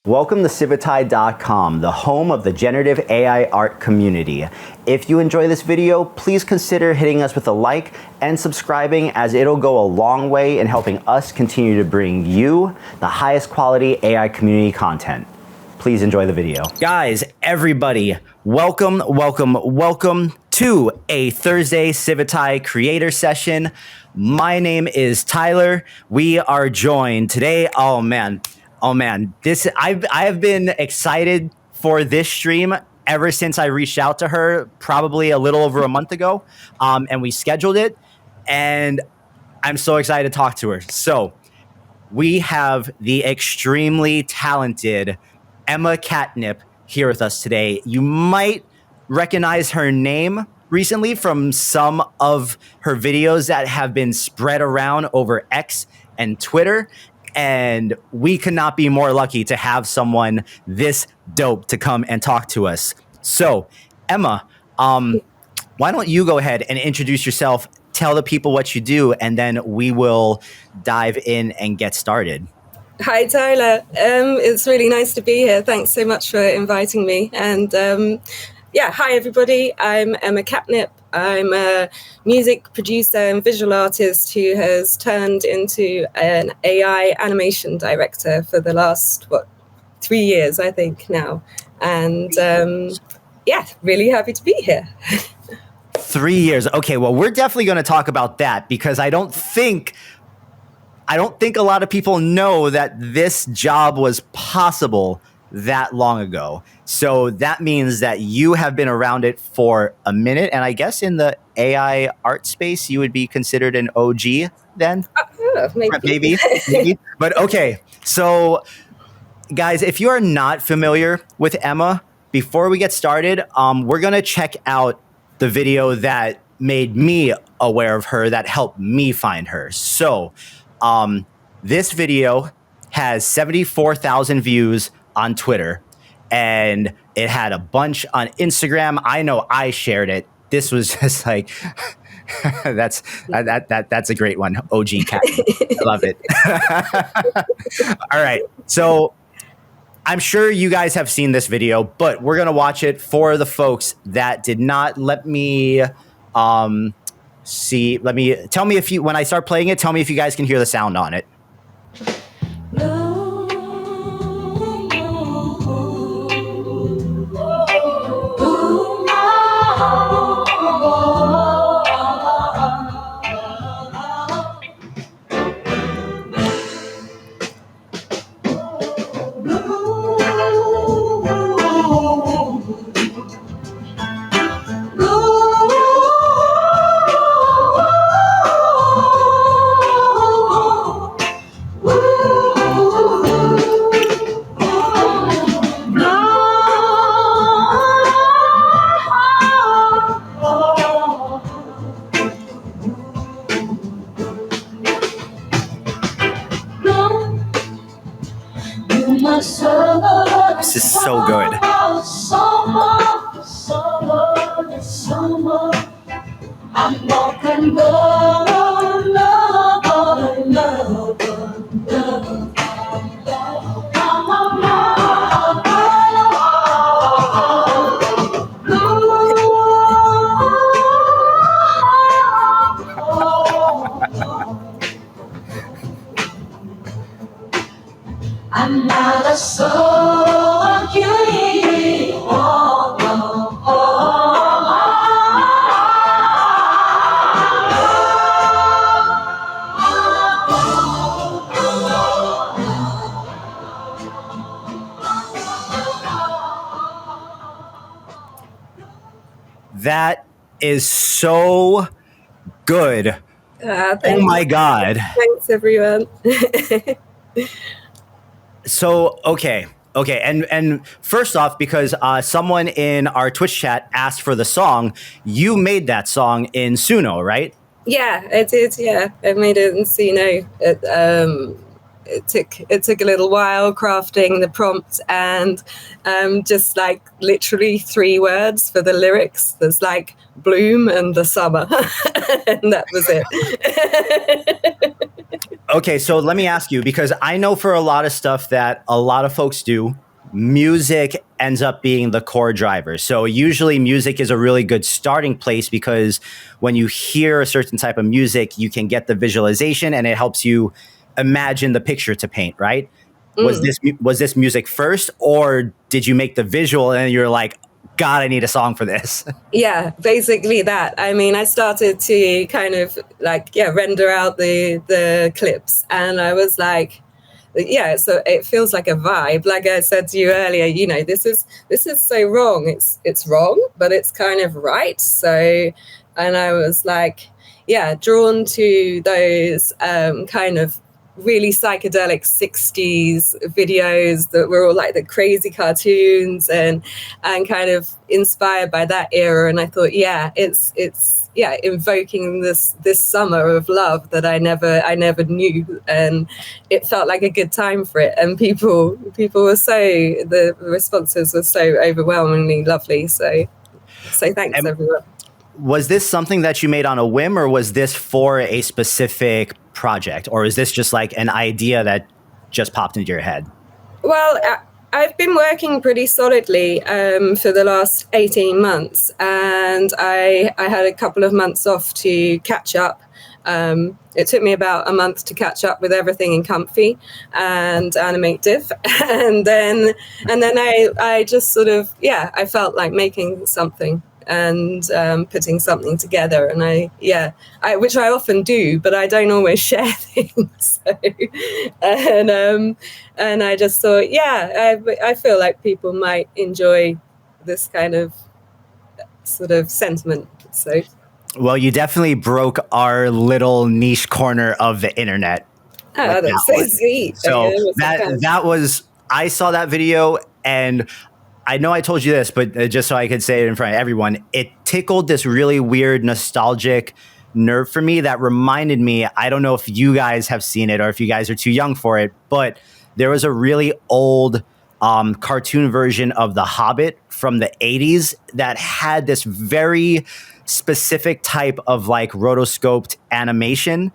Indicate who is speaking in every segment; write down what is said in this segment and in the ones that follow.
Speaker 1: Welcome to Civitai.com, the home of the generative AI art community. If you enjoy this video, please consider hitting us with a like and subscribing, as it'll go a long way in helping us continue to bring you the highest quality AI community content. Please enjoy the video. Guys, everybody, welcome to a Thursday Civitai Creator Session. My name is Tyler. We are joined today. Oh man, I have been excited for this stream ever since I reached out to her, probably a little over a month ago, and we scheduled it, and I'm so excited to talk to her. So we have the extremely talented Emma Catnip here with us today. You might recognize her name recently from some of her videos that have been spread around over X and Twitter. And we could not be more lucky to have someone this dope to come and talk to us. So, Emma, why don't you go ahead and introduce yourself, tell the people what you do, and then we will dive in and get started.
Speaker 2: Hi, Tyler. It's really nice to be here. Thanks so much for inviting me. And hi, everybody. I'm Emma Catnip. I'm a music producer and visual artist who has turned into an AI animation director for the last, 3 years, I think now. And really happy to be here.
Speaker 1: 3 years. Okay, well, we're definitely going to talk about that, because I don't think a lot of people know that this job was possible that long ago. So that means that you have been around it for a minute, and I guess in the AI art space, you would be considered an OG then? Maybe. But okay, so guys, if you are not familiar with Emma, before we get started, we're going to check out the video that made me aware of her, that helped me find her. So this video has 74,000 views on Twitter, and it had a bunch on Instagram. I know I shared it. This was just like, that's a great one. OG Cat. I love it. All right. So I'm sure you guys have seen this video, but we're going to watch it for the folks that did not. Let me tell me if you, when I start playing it, tell me if you guys can hear the sound on it. This is so good.
Speaker 3: I'm not a soul you need.
Speaker 1: That is so good. Oh my God.
Speaker 2: Thanks, everyone.
Speaker 1: So, okay. And first off, because someone in our Twitch chat asked for the song, you made that song in Suno, right?
Speaker 2: Yeah, I did. Yeah, I made it in Suno. it took a little while crafting the prompt, and just like literally 3 words for the lyrics. There's like bloom and the summer, and that was it.
Speaker 1: Okay, so let me ask you, because I know for a lot of stuff that a lot of folks do, music ends up being the core driver. So usually music is a really good starting place, because when you hear a certain type of music, you can get the visualization and it helps you imagine the picture to paint, right? Was this music first, or did you make the visual and you're like, God, I need a song for this?
Speaker 2: Yeah, basically that. I mean, I started to kind of like, render out the clips, and I was like, so it feels like a vibe. Like I said to you earlier, you know, this is so wrong. It's wrong, but it's kind of right. So, and I was like, drawn to those kind of really psychedelic 60s videos that were all like the crazy cartoons, and kind of inspired by that era. And I thought, it's invoking this summer of love that I never knew, and it felt like a good time for it. And people were the responses were so overwhelmingly lovely. So thanks, everyone.
Speaker 1: Was this something that you made on a whim, or was this for a specific project, or is this just like an idea that just popped into your head?
Speaker 2: Well, I've been working pretty solidly for the last 18 months, and I had a couple of months off to catch up. It took me about a month to catch up with everything in Comfy and Animate Div, and then I just sort of I felt like making something and putting something together, and which I often do, but I don't always share things. So, and I just thought, I feel like people might enjoy this kind of sort of sentiment. So,
Speaker 1: well, you definitely broke our little niche corner of the internet.
Speaker 2: Oh, that's so sweet.
Speaker 1: So that was, I saw that video, and I know I told you this, but just so I could say it in front of everyone, it tickled this really weird nostalgic nerve for me that reminded me, I don't know if you guys have seen it or if you guys are too young for it, but there was a really old cartoon version of The Hobbit from the 80s that had this very specific type of like rotoscoped animation,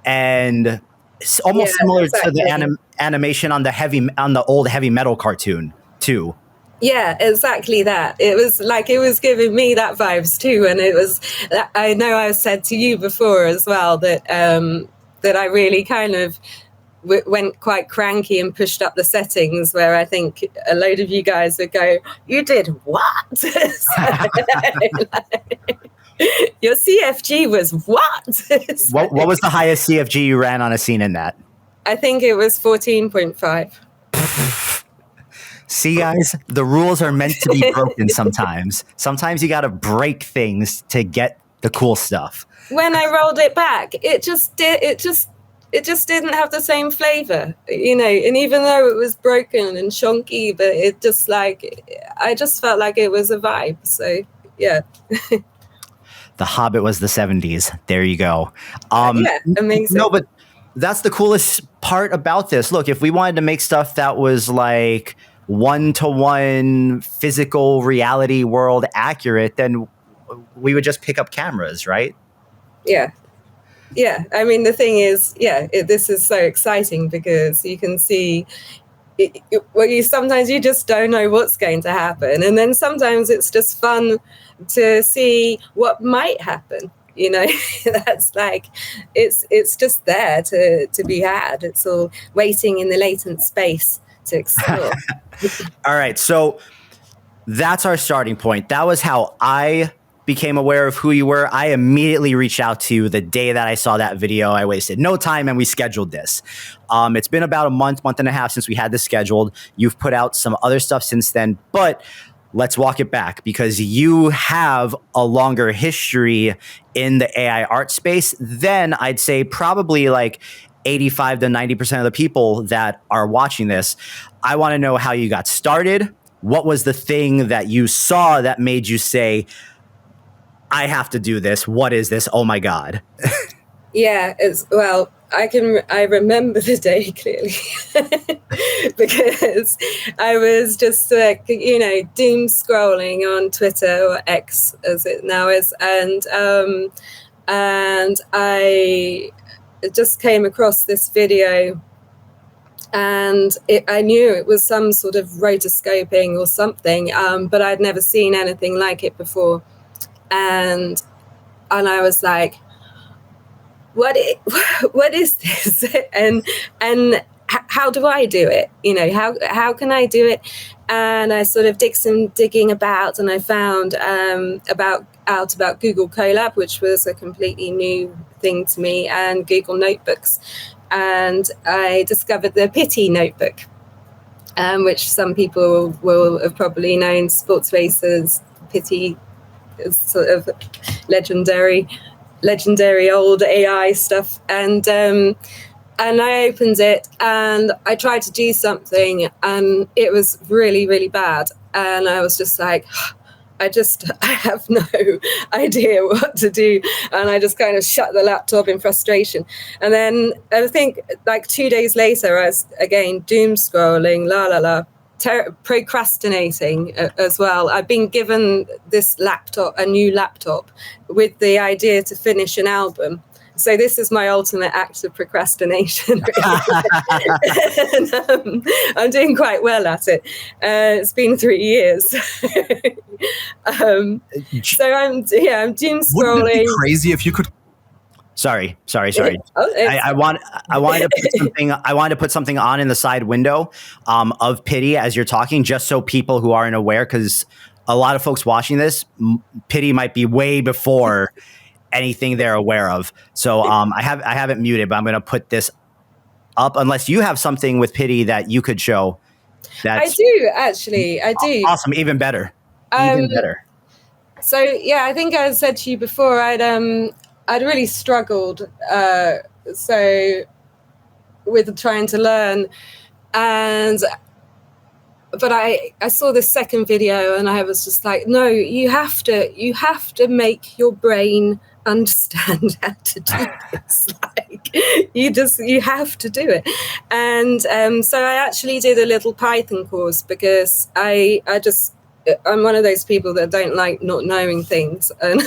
Speaker 1: and it's almost similar to the animation on the old heavy metal cartoon too.
Speaker 2: Yeah, exactly that. It was giving me that vibes too. And it was, I know I said to you before as well that that I really kind of went quite cranky and pushed up the settings, where I think a load of you guys would go, "You did what?" So, your CFG was what? So,
Speaker 1: what was the highest CFG you ran on a scene in that?
Speaker 2: I think it was 14.5.
Speaker 1: See, guys, the rules are meant to be broken sometimes. Sometimes you got to break things to get the cool stuff.
Speaker 2: When I rolled it back, it just didn't have the same flavor, you know. And even though it was broken and chunky, but it just I just felt like it was a vibe. So yeah.
Speaker 1: The Hobbit was the 70s. There you go.
Speaker 2: Amazing.
Speaker 1: No, but that's the coolest part about this. Look, if we wanted to make stuff that was like one-to-one physical reality world accurate, then we would just pick up cameras, right?
Speaker 2: Yeah. I mean, the thing is, this is so exciting because you can see sometimes you just don't know what's going to happen, and then sometimes it's just fun to see what might happen. You know, that's like it's just there to be had. It's all waiting in the latent space to explore.
Speaker 1: All right, so that's our starting point. That was how I became aware of who you were. I immediately reached out to you the day that I saw that video. I wasted no time and we scheduled this. It's been about a month and a half since we had this scheduled. You've put out some other stuff since then, but let's walk it back because you have a longer history in the AI art space than I'd say probably like 85 to 90% of the people that are watching this. I want to know how you got started. What was the thing that you saw that made you say, I have to do this? What is this? Oh my God.
Speaker 2: Yeah, I remember the day clearly because I was just doom scrolling on Twitter, or X as it now is, and I just came across this video, and I knew it was some sort of rotoscoping or something, but I'd never seen anything like it before, and I was like, what is this? and how do I do it? How can I do it? And I sort of did some digging about, and I found about Google Colab, which was a completely new thing to me, and Google Notebooks. And I discovered the Pity notebook, which some people will have probably known. Sports racers, Pity is sort of legendary old AI stuff, and I opened it and I tried to do something, and it was really, really bad, and I was just like, I have no idea what to do, and I just kind of shut the laptop in frustration. And then I think like 2 days later, I was again doom scrolling, procrastinating as well. I've been given this laptop, a new laptop, with the idea to finish an album. So this is my ultimate act of procrastination. And, I'm doing quite well at it. It's been 3 years. So I'm doom scrolling.
Speaker 4: Wouldn't it be crazy if you could?
Speaker 1: Sorry.
Speaker 2: Oh,
Speaker 1: I wanted to put something on in the side window of Pity as you're talking, just so people who aren't aware, because a lot of folks watching this, Pity might be way before anything they're aware of. So I have it muted, but I'm going to put this up unless you have something with Pity that you could show.
Speaker 2: I do, actually. I do.
Speaker 1: Awesome. Even better. Even better.
Speaker 2: So yeah, I think I said to you before, I'd really struggled so with trying to learn, but I saw this second video and I was just like, no, you have to make your brain understand how to do this. Like, you have to do it. And so I actually did a little Python course, because I'm one of those people that don't like not knowing things, and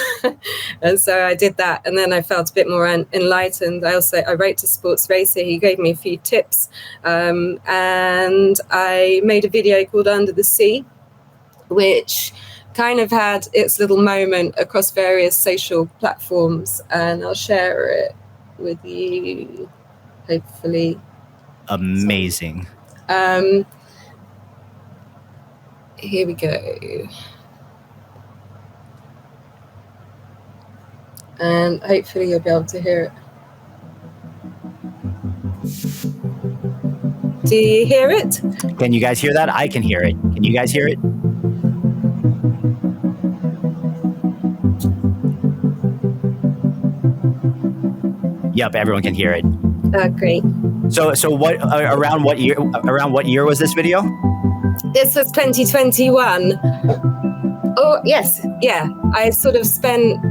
Speaker 2: so I did that, and then I felt a bit more enlightened. I wrote to Sports Racer. He gave me a few tips, and I made a video called Under the Sea, which kind of had its little moment across various social platforms, and I'll share it with you, hopefully.
Speaker 1: Amazing.
Speaker 2: Here we go. And hopefully you'll be able to hear it. Do you hear it?
Speaker 1: Can you guys hear that? I can hear it. Can you guys hear it? Yep, everyone can hear it.
Speaker 2: Great.
Speaker 1: So what around what year was this video?
Speaker 2: This was 2021. Oh, yes. Yeah. I sort of spent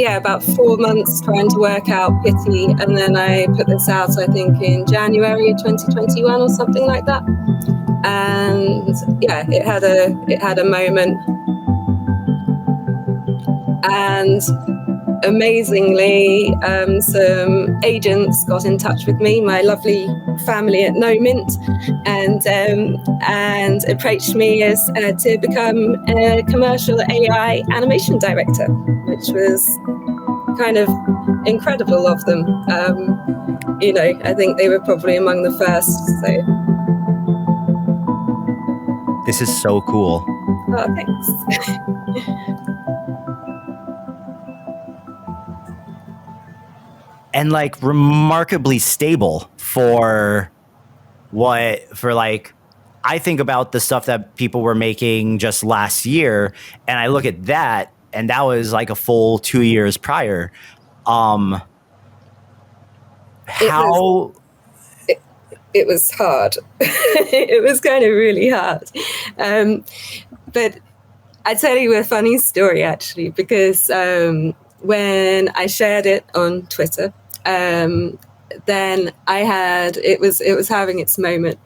Speaker 2: about 4 months trying to work out Pity, and then I put this out, I think, in January of 2021 or something like that. And yeah, it had a moment. And amazingly, some agents got in touch with me, my lovely family at No Mint, and approached me as to become a commercial AI animation director, which was kind of incredible of them. I think they were probably among the first. So
Speaker 1: this is so cool.
Speaker 2: Oh, thanks.
Speaker 1: And like remarkably stable I think about the stuff that people were making just last year, and I look at that, and that was like a full 2 years prior.
Speaker 2: It was hard. It was kind of really hard. But I tell you a funny story, actually, because when I shared it on Twitter, then it was having its moment,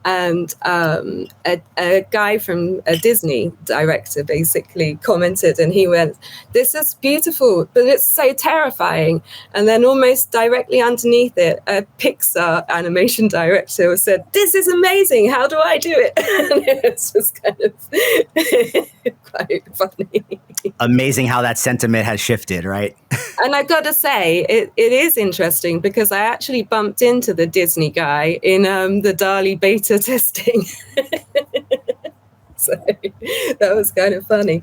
Speaker 2: and a guy from a Disney director basically commented, and he went, "This is beautiful, but it's so terrifying." And then almost directly underneath it, a Pixar animation director said, "This is amazing, how do I do it?" And it was just kind of quite funny.
Speaker 1: Amazing how that sentiment has shifted, right?
Speaker 2: And I got to say, it is interesting because I actually bumped into the Disney guy in the DALL-E beta testing. So that was kind of funny.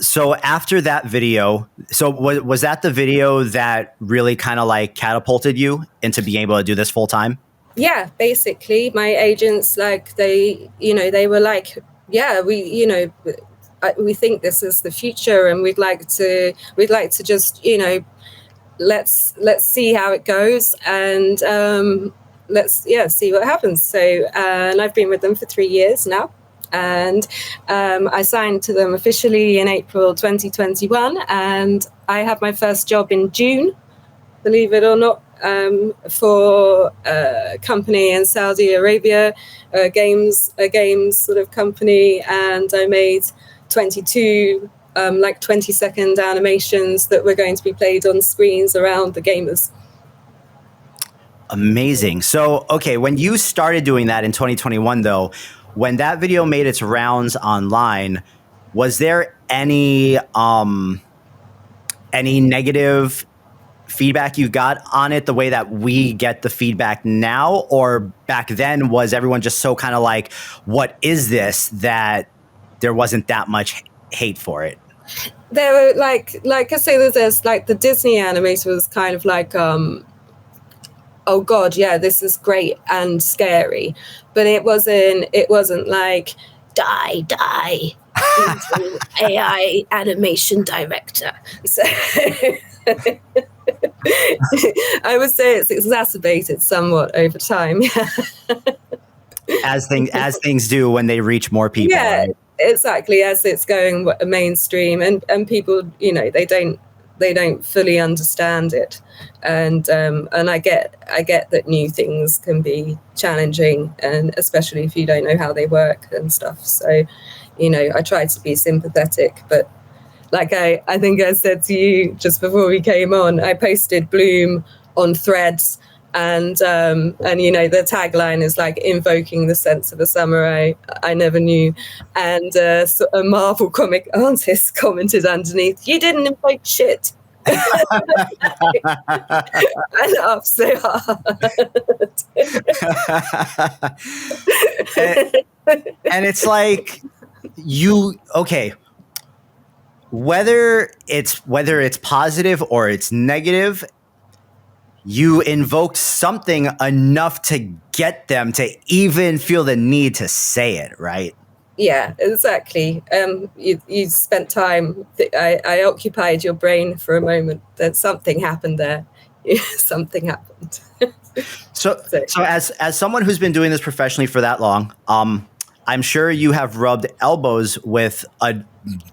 Speaker 2: So
Speaker 1: after that video, was that the video that really kind of like catapulted you into being able to do this full time?
Speaker 2: Yeah, basically my agents, like they were like, yeah, we think this is the future, and we'd like to just, let's see how it goes, and let's see what happens. So and I've been with them for 3 years now, and I signed to them officially in April 2021, and I had my first job in June, believe it or not, for a company in Saudi Arabia, a games sort of company, and I made 22 like 20-second animations that were going to be played on screens around the gamers.
Speaker 1: Amazing. So, okay, when you started doing that in 2021, though, when that video made its rounds online, was there any negative feedback you got on it the way that we get the feedback now? Or back then, was everyone just so kind of like, what is this, that there wasn't that much hate for it?
Speaker 2: There were like I say, there's like the Disney animator was kind of like, oh God, yeah, this is great and scary, but it wasn't like die AI animation director. So I would say it's exacerbated somewhat over time.
Speaker 1: as things do when they reach more people.
Speaker 2: Yeah, right? Exactly. As it's going mainstream, and people, they don't fully understand it, and I get that new things can be challenging, and especially if you don't know how they work and stuff. So, I try to be sympathetic, but like I think I said to you just before we came on, I posted Bloom on Threads, and the tagline is like invoking the sense of a samurai I never knew, and a Marvel comic artist commented underneath, "You didn't invoke shit." I laughed so hard.
Speaker 1: and it's like, whether it's positive or it's negative, you invoked something enough to get them to even feel the need to say it, right?
Speaker 2: Yeah, exactly. You spent time. I occupied your brain for a moment. That something happened there. Something happened.
Speaker 1: So as someone who's been doing this professionally for that long, I'm sure you have rubbed elbows with a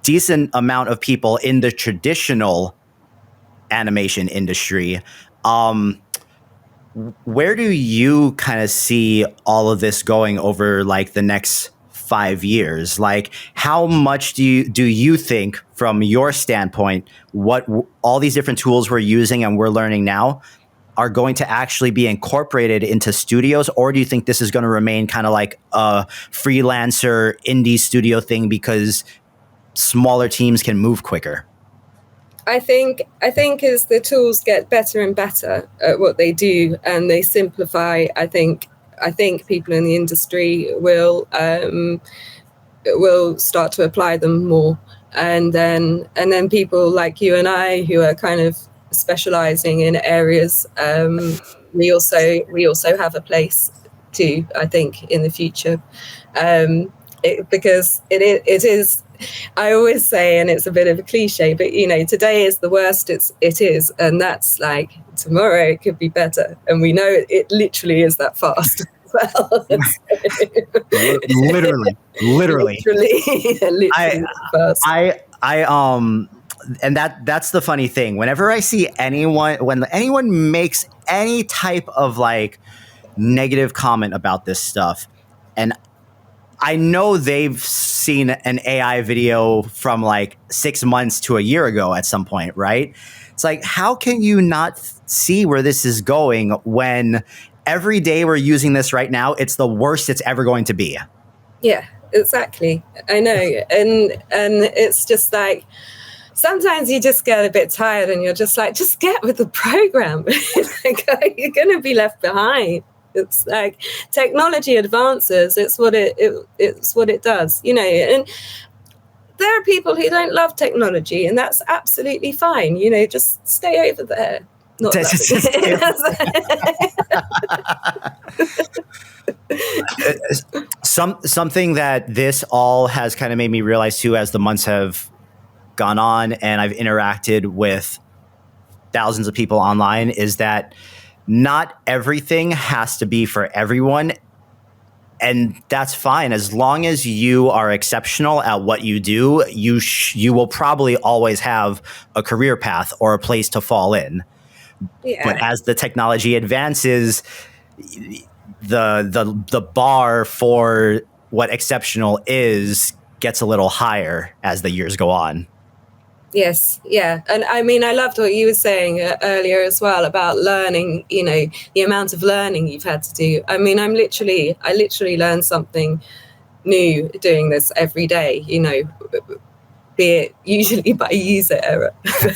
Speaker 1: decent amount of people in the traditional animation industry. Where do you kind of see all of this going over like the next 5 years? Like, how much do you think, from your standpoint, what all these different tools we're using and we're learning now are going to actually be incorporated into studios? Or do you think this is going to remain kind of like a freelancer indie studio thing because smaller teams can move quicker?
Speaker 2: I think as the tools get better and better at what they do and they simplify, I think people in the industry will start to apply them more, and then people like you and I who are kind of specializing in areas, we also have a place too, I think, in the future, because it is. I always say, and it's a bit of a cliche, but today is the worst it is, and that's like tomorrow it could be better, and we know it literally is that fast. Well,
Speaker 1: literally.
Speaker 2: literally fast.
Speaker 1: And that's the funny thing. Whenever I see when anyone makes any type of like negative comment about this stuff, and I know they've seen an AI video from like 6 months to a year ago at some point, right? It's like, how can you not see where this is going when every day we're using this right now, it's the worst it's ever going to be?
Speaker 2: Yeah, exactly. I know. And it's just like, sometimes you just get a bit tired and you're just like, just get with the program. Like, you're going to be left behind. It's like technology advances. It's what it does, you know. And there are people who don't love technology, and that's absolutely fine. You know, just stay over there. Not
Speaker 1: something that this all has kind of made me realize too, as the months have gone on and I've interacted with thousands of people online, is that not everything has to be for everyone. And that's fine. As long as you are exceptional at what you do, you will probably always have a career path or a place to fall in. Yeah. But as the technology advances, the bar for what exceptional is gets a little higher as the years go on.
Speaker 2: Yes, yeah. And I mean, I loved what you were saying earlier as well about learning, you know, the amount of learning you've had to do. I mean, I literally learn something new doing this every day, you know, be it usually by user error. But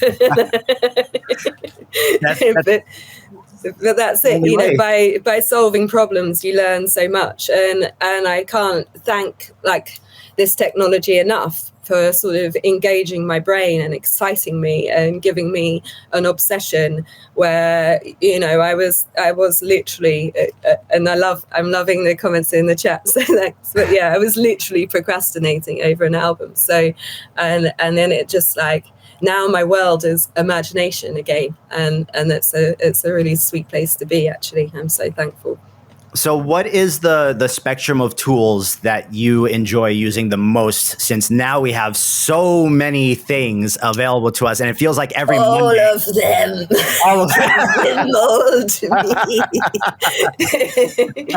Speaker 2: that's it, you know, by solving problems, you learn so much. And I can't thank like this technology enough for sort of engaging my brain and exciting me and giving me an obsession where, you know, I was literally, and I'm loving the comments in the chat. So thanks. But yeah, I was literally procrastinating over an album. So, and then it just like, now my world is imagination again. And it's a really sweet place to be, actually. I'm so thankful.
Speaker 1: So what is the spectrum of tools that you enjoy using the most, since now we have so many things available to us and it feels like every Monday.
Speaker 2: All of them. All of them mold me.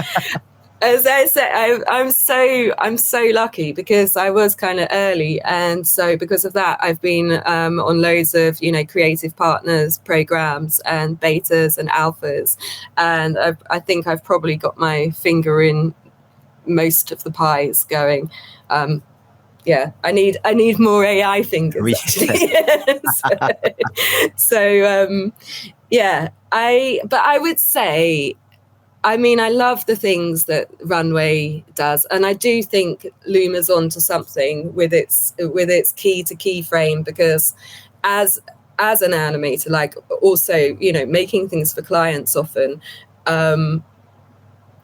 Speaker 2: As I said, I'm so lucky because I was kind of early, and so because of that, I've been on loads of, you know, creative partners programs and betas and alphas, and I think I've probably got my finger in most of the pies going. Yeah, I need more AI fingers. Yeah, but I would say, I mean, I love the things that Runway does, and I do think Luma's onto something with its key to keyframe, because as an animator, like also, you know, making things for clients often,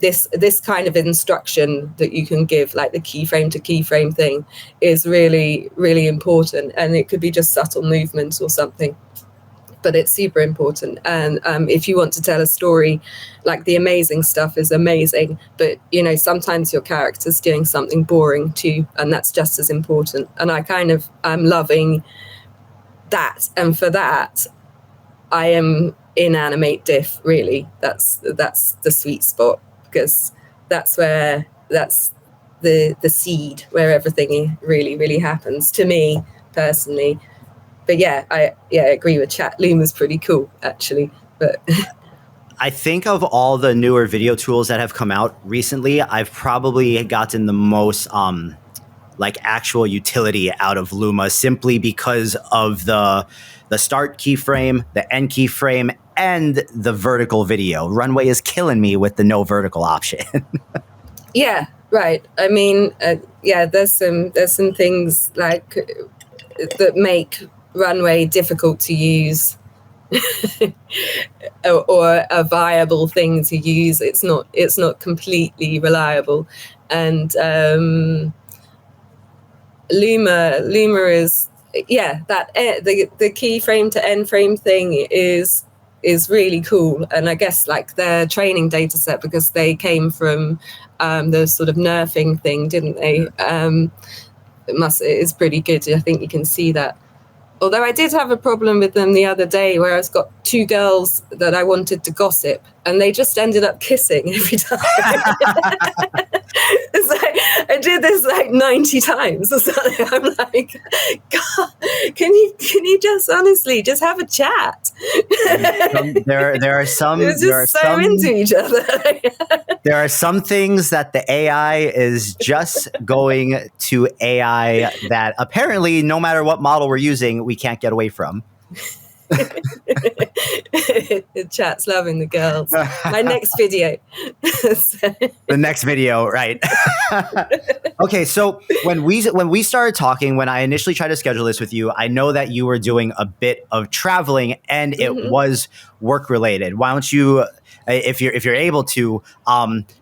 Speaker 2: this kind of instruction that you can give, like the keyframe to keyframe thing, is really, really important, and it could be just subtle movements or something. But it's super important. And if you want to tell a story, like the amazing stuff is amazing, but you know, sometimes your character's doing something boring too, and that's just as important. And I'm loving that. And for that, I am in animate diff, really. That's the sweet spot, because that's the seed where everything really, really happens to me personally. But yeah, I agree with chat. Luma's pretty cool, actually. But
Speaker 1: I think of all the newer video tools that have come out recently, I've probably gotten the most like actual utility out of Luma, simply because of the start keyframe, the end keyframe, and the vertical video. Runway is killing me with the no vertical option.
Speaker 2: Yeah, right. I mean, there's some things like that make Runway difficult to use, or a viable thing to use. It's not completely reliable, and Luma is, yeah, that the keyframe to end frame thing is really cool. And I guess like their training data set, because they came from the sort of nerfing thing, didn't they? It is pretty good. I think you can see that. Although I did have a problem with them the other day where I've got two girls that I wanted to gossip and they just ended up kissing every time. It's like, I did this like 90 times or something. I'm like, God, can you just honestly just have a chat?
Speaker 1: There are some.
Speaker 2: It was just so into each other.
Speaker 1: There are some things that the AI is just going to AI that apparently, no matter what model we're using, we can't get away from.
Speaker 2: The chat's loving the girls. My next video.
Speaker 1: The next video, right? Okay, so when we started talking, when I initially tried to schedule this with you, I know that you were doing a bit of traveling and it was work related. Why don't you, if you're able to,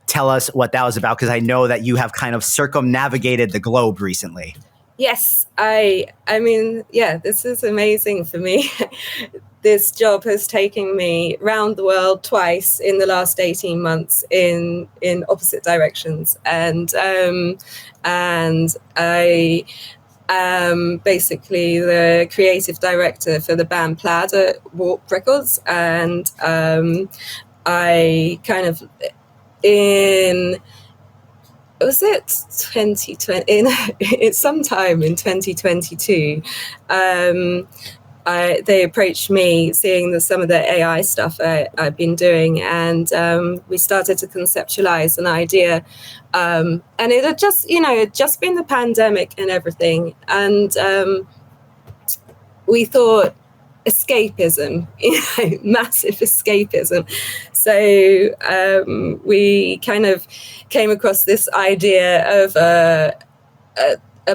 Speaker 1: tell us what that was about? Because I know that you have kind of circumnavigated the globe recently.
Speaker 2: Yes, I mean, yeah, this is amazing for me. This job has taken me around the world twice in the last 18 months in opposite directions. And I am basically the creative director for the band Plaid at Warp Records. And I kind of, was it 2020? It's sometime in 2022. They approached me, seeing some of the AI stuff I've been doing, and we started to conceptualize an idea. And it had just been the pandemic and everything, and we thought escapism, massive escapism. So we kind of came across this idea of a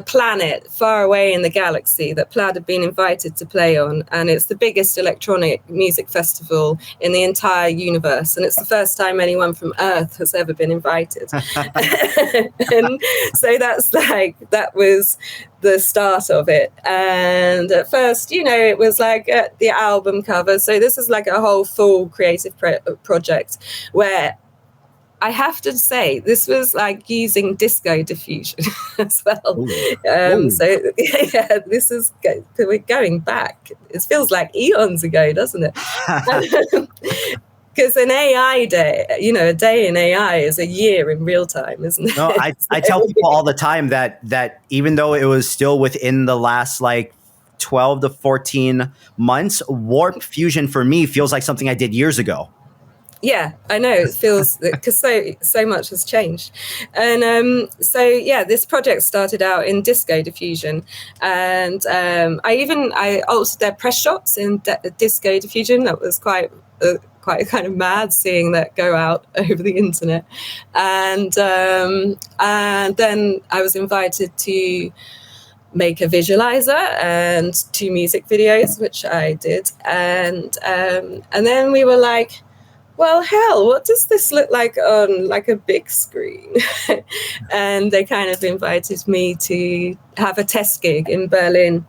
Speaker 2: planet far away in the galaxy that Plaid had been invited to play on, and it's the biggest electronic music festival in the entire universe, and it's the first time anyone from Earth has ever been invited. And so that was the start of it. And at first, it was like the album cover. So this is like a whole full creative project where I have to say, this was like using disco diffusion as well. So yeah, we're going back. It feels like eons ago, doesn't it? Because an AI day, a day in AI is a year in real time, isn't it?
Speaker 1: No, I tell people all the time that even though it was still within the last like 12 to 14 months, warp fusion for me feels like something I did years ago.
Speaker 2: Yeah, I know, it feels, because so much has changed. And so yeah, this project started out in disco diffusion, and I altered their press shots in disco diffusion. That was quite kind of mad seeing that go out over the internet. And then I was invited to make a visualizer and 2 music videos, which I did. And then we were like, well, hell, what does this look like on like a big screen? And they kind of invited me to have a test gig in Berlin,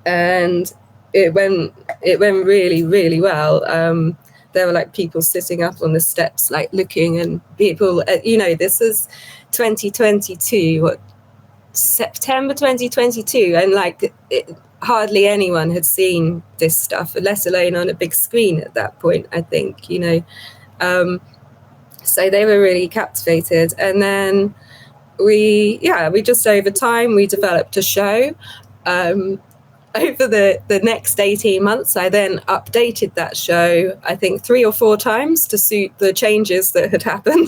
Speaker 2: and it went really, really well. There were like people sitting up on the steps, like looking, and people, this is 2022, September 2022, and like hardly anyone had seen this stuff, let alone on a big screen at that point, I think, so they were really captivated. And then we just over time, we developed a show. Over the next 18 months, I then updated that show, I think 3 or 4 times to suit the changes that had happened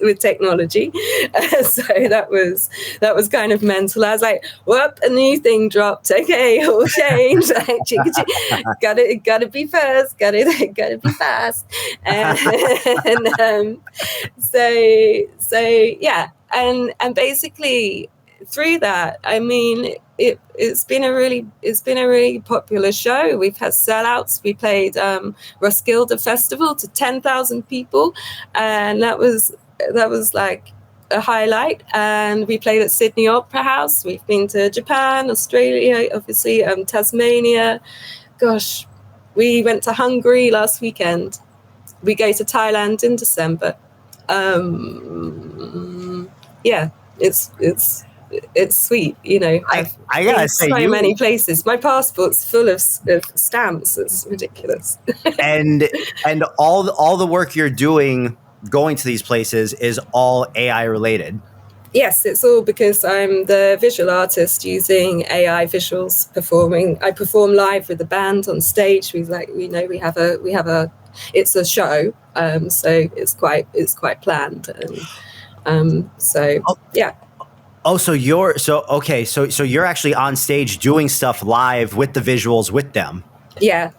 Speaker 2: with technology. So that was kind of mental. I was like, whoop, a new thing dropped. Okay, all changed. Like, gotta be first. Gotta be fast. And so yeah, and basically through that, I mean, it's been a really popular show. We've had sellouts. We played Roskilde Festival to 10,000 people, and that was like a highlight. And we played at Sydney Opera House. We've been to Japan, Australia, obviously, Tasmania. Gosh, we went to Hungary last weekend. We go to Thailand in December. Yeah, it's it's sweet.
Speaker 1: I gotta
Speaker 2: been
Speaker 1: say,
Speaker 2: so many places. My passport's full of stamps. It's ridiculous.
Speaker 1: and all the work you're doing going to these places is all AI related.
Speaker 2: Yes, it's all because I'm the visual artist using AI visuals performing. I perform live with the band on stage. We have a it's a show, so it's quite planned, and yeah.
Speaker 1: Oh, so you're actually on stage doing stuff live with the visuals with them.
Speaker 2: Yeah.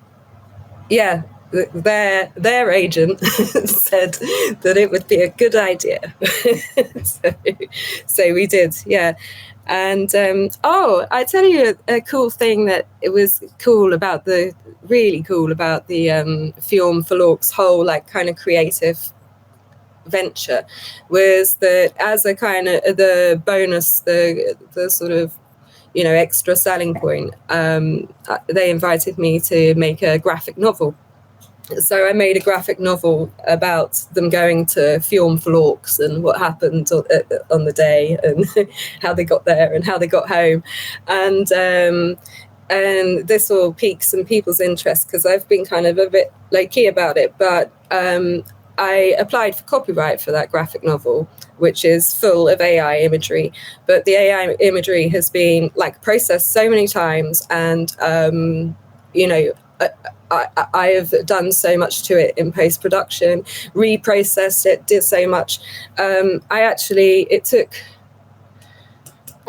Speaker 2: Their agent said that it would be a good idea. so we did, yeah. And I tell you a cool thing that it was really cool about the Fjorm Forlork's whole like kind of creative venture was that as a kind of the bonus, the sort of extra selling point, they invited me to make a graphic novel. So I made a graphic novel about them going to Fjorm Forlork's and what happened on the day and how they got there and how they got home. And this will pique some people's interest because I've been kind of a bit low-key about it. But I applied for copyright for that graphic novel, which is full of AI imagery. But the AI imagery has been like processed so many times and, I have done so much to it in post-production, reprocessed it, did so much. I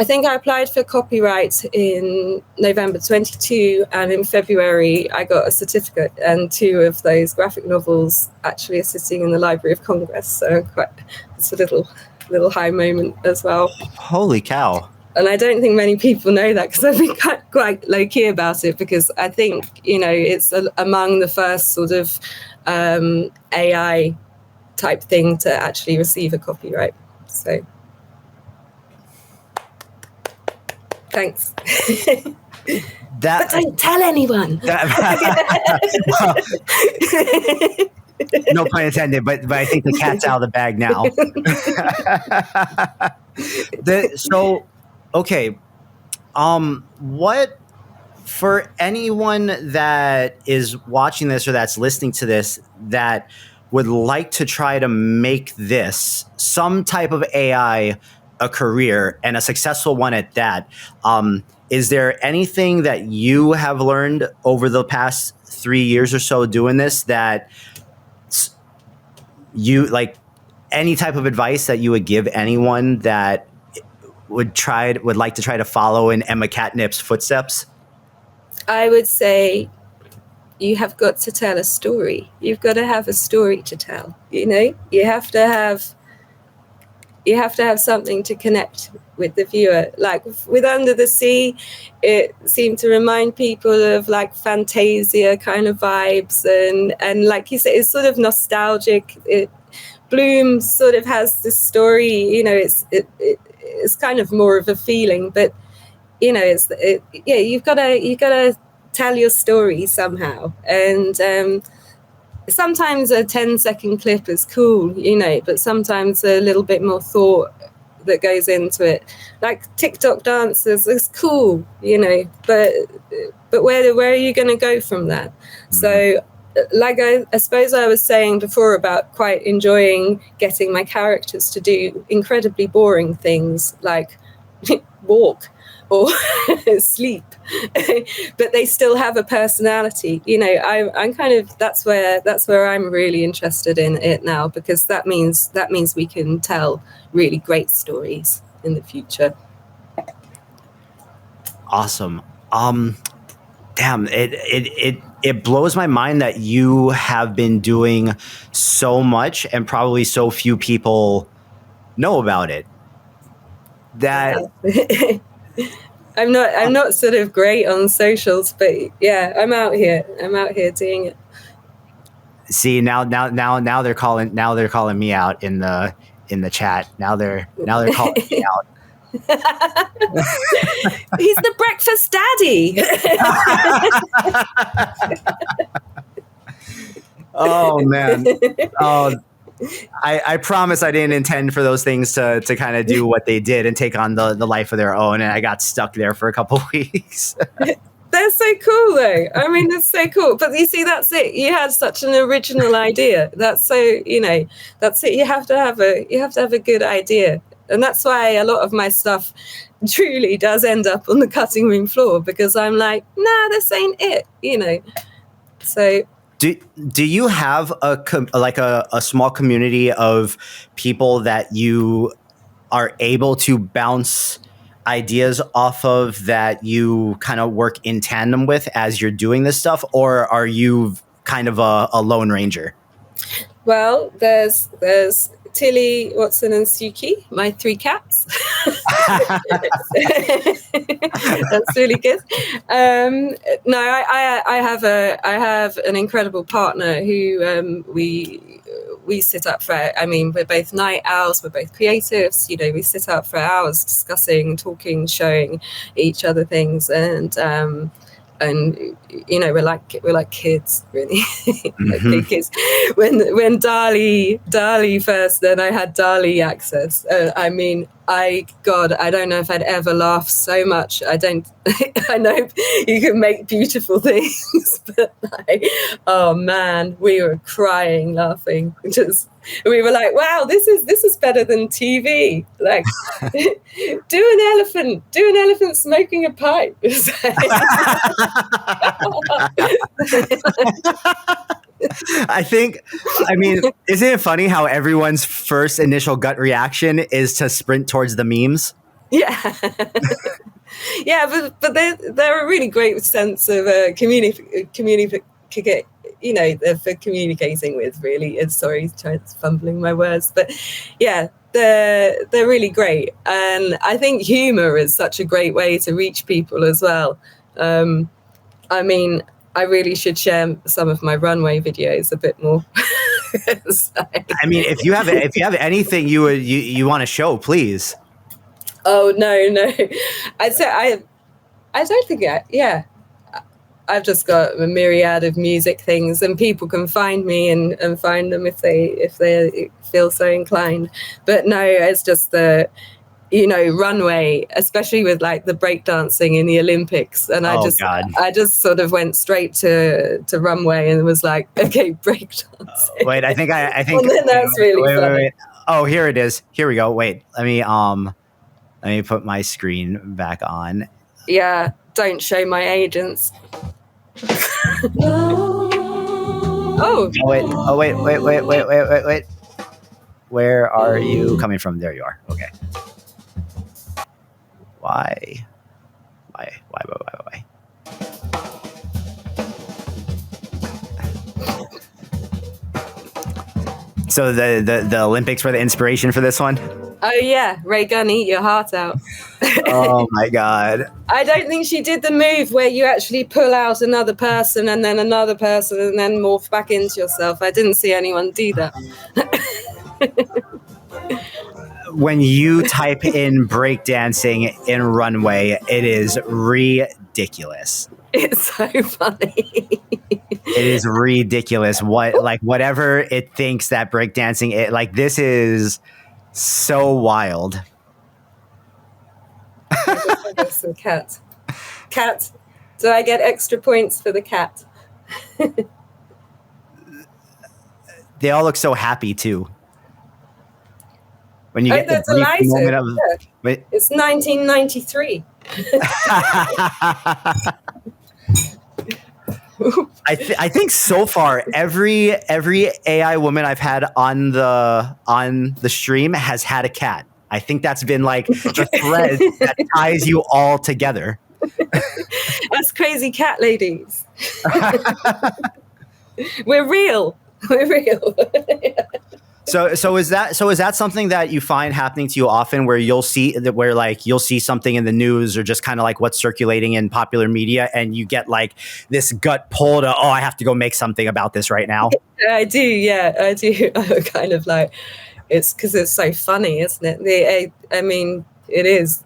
Speaker 2: think I applied for copyright in November 22, and in February I got a certificate, and 2 of those graphic novels actually are sitting in the Library of Congress. So it's a little high moment as well.
Speaker 1: Holy cow.
Speaker 2: And I don't think many people know that because I've been quite low-key about it because I think, it's among the first sort of AI type thing to actually receive a copyright. So, thanks. But don't tell anyone.
Speaker 1: No pun intended, but I think the cat's out of the bag now. Okay. What, for anyone that is watching this or that's listening to this that would like to try to make this some type of AI a career and a successful one at that, is there anything that you have learned over the past 3 years or so doing this that you like, any type of advice that you would give anyone that would like to try to follow in Emma Catnip's footsteps?
Speaker 2: I would say you have got to tell a story. You've got to have a story to tell. You have to have something to connect with the viewer. Like with Under the Sea, it seemed to remind people of like Fantasia kind of vibes, and like you said, it's sort of nostalgic. Bloom sort of has this story. It's kind of more of a feeling, but you've got to tell your story somehow, and sometimes a 10-second clip is cool, but sometimes a little bit more thought that goes into it. Like TikTok dances is cool, but where are you going to go from that? Mm-hmm. So like I suppose I was saying before about quite enjoying getting my characters to do incredibly boring things like walk or sleep, but they still have a personality. I'm kind of that's where I'm really interested in it now, because that means we can tell really great stories in the future.
Speaker 1: Awesome. Damn, it blows my mind that you have been doing so much and probably so few people know about it. That
Speaker 2: I'm not sort of great on socials, but yeah, I'm out here doing it.
Speaker 1: See, now they're calling me out in the chat. Now they're calling me out.
Speaker 2: He's the breakfast daddy.
Speaker 1: Oh man. Oh, I promise I didn't intend for those things to kind of do what they did and take on the life of their own. And I got stuck there for a couple weeks.
Speaker 2: They're so cool, though. I mean, it's so cool. But you see, that's it. You had such an original idea. That's so, that's it. You have to have a good idea. And that's why a lot of my stuff truly does end up on the cutting room floor, because I'm like, nah, this ain't it, So
Speaker 1: do you have a small community of people that you are able to bounce ideas off of, that you kind of work in tandem with as you're doing this stuff, or are you kind of a lone ranger?
Speaker 2: Well, there's Tilly, Watson, and Suki, my 3 cats. That's really good. No, I have an incredible partner who we sit up for. I mean, we're both night owls. We're both creatives. We sit up for hours discussing, talking, showing each other things, and we're like kids, really. Like big kids. When Dali first, then I had Dali access. I mean, I don't know if I'd ever laughed so much. I know you can make beautiful things, but oh man, we were crying, laughing. We were like, wow, this is better than TV. Like, do an elephant smoking a pipe.
Speaker 1: I mean, isn't it funny how everyone's first initial gut reaction is to sprint towards the memes?
Speaker 2: Yeah. Yeah, but they're a really great sense of for communicating with, really. Sorry, fumbling my words, but yeah, they're really great. And I think humor is such a great way to reach people as well. I mean, I really should share some of my runway videos a bit more. So.
Speaker 1: I mean, if you have anything you want to show, please.
Speaker 2: Oh no, I'd say I don't think I've just got a myriad of music things, and people can find me and find them if they feel so inclined. But no, it's just the runway, especially with like the breakdancing in the Olympics, and I just sort of went straight to runway and was like, okay, breakdancing.
Speaker 1: Wait, I think
Speaker 2: well, then that's really funny.
Speaker 1: Wait. Oh, here it is. Here we go. Wait, let me put my screen back on.
Speaker 2: Yeah, don't show my agents. Oh
Speaker 1: wait. Where are you coming from? There you are. Okay. Why? So the Olympics were the inspiration for this one?
Speaker 2: Oh yeah, Ray Gunn, eat your heart out.
Speaker 1: Oh my God.
Speaker 2: I don't think she did the move where you actually pull out another person and then another person and then morph back into yourself. I didn't see anyone do that.
Speaker 1: When you type in breakdancing in runway, it is ridiculous.
Speaker 2: It's so funny.
Speaker 1: It is ridiculous. Whatever it thinks that breakdancing, this is so wild.
Speaker 2: Some cat. Do I get extra points for the cat?
Speaker 1: They all look so happy too. When you get
Speaker 2: that's
Speaker 1: the brief moment of,
Speaker 2: wait. It's 1993.
Speaker 1: I think so far every AI woman I've had on the stream has had a cat. I think that's been like the thread that ties you all together.
Speaker 2: Us crazy cat ladies. We're real.
Speaker 1: So is that something that you find happening to you often, where you'll see something in the news or just kind of like what's circulating in popular media, and you get like this gut pull to, I have to go make something about this right now?
Speaker 2: I do. Yeah, I do. I'm kind of like, it's because it's so funny, isn't it? I mean, it is.